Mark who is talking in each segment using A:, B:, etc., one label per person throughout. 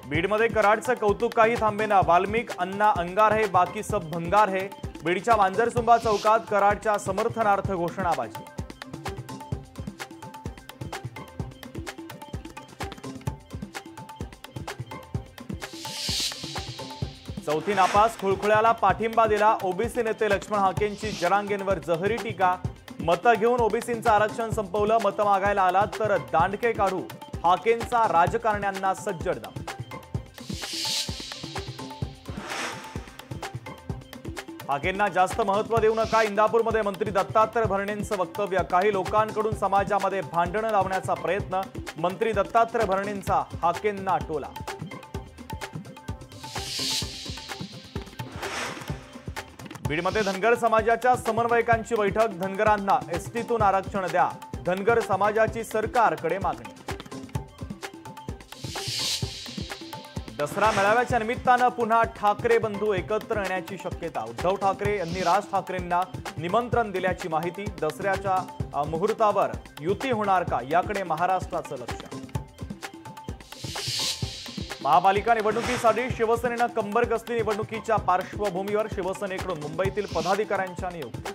A: बीडमध्ये कराडचं कौतुक काही थांबेना। वाल्मिक अन्ना अंगार है बाकी सब भंगार है। बीडच्या मांजरसुंबा चौकात कराडच्या समर्थनार्थ घोषणाबाजी। चौथी नापास खुळखुळ्याला पाठिंबा दिला। ओबीसी नेते लक्ष्मण हाकेंची जरांगेंवर जहरी टीका। मतं घेऊन ओबीसींचं आरक्षण संपवलं, मतं मागायला आलात तर दांडके काढू, हाकेंचा राजकारण्यांना सज्जड दाव। हाकेंना जास्त महत्त्व देऊ नका, इंदापूरमध्ये मंत्री दत्तात्रय भरणेंचं वक्तव्य। काही लोकांकडून समाजामध्ये भांडणं लावण्याचा प्रयत्न, मंत्री दत्तात्रय भरणेंचा हाकेंना टोला। बीडमध्ये धनगर समाजाच्या समन्वयकांची बैठक। धनगरांना एसटीतून आरक्षण द्या, धनगर समाजाची सरकारकडे मागणी। दसरा मेळाव्याच्या निमित्तानं पुन्हा ठाकरे बंधू एकत्र येण्याची शक्यता। उद्धव ठाकरे यांनी राज ठाकरेंना निमंत्रण दिल्याची माहिती। दसऱ्याच्या मुहूर्तावर युती होणार का, याकडे महाराष्ट्राचं लक्ष। महापालिका निवडणुकीसाठी शिवसेनेनं कंबर कसली। निवडणुकीच्या पार्श्वभूमीवर शिवसेनेकडून मुंबईतील पदाधिकाऱ्यांच्या नियुक्त्या।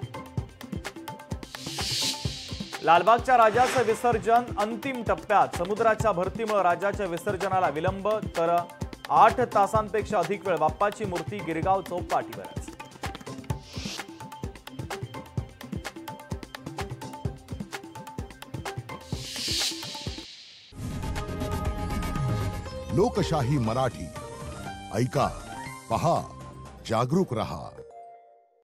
A: लालबागच्या राजाचं विसर्जन अंतिम टप्प्यात। समुद्राच्या भरतीमुळे राजाच्या विसर्जनाला विलंब, तर 8 तासांपेक्षा अधिक वेळ बाप्पाची मूर्ती गिरगाव चौपाटीवरच।
B: लोकशाही मराठी ऐका, पहा, जागरूक रहा।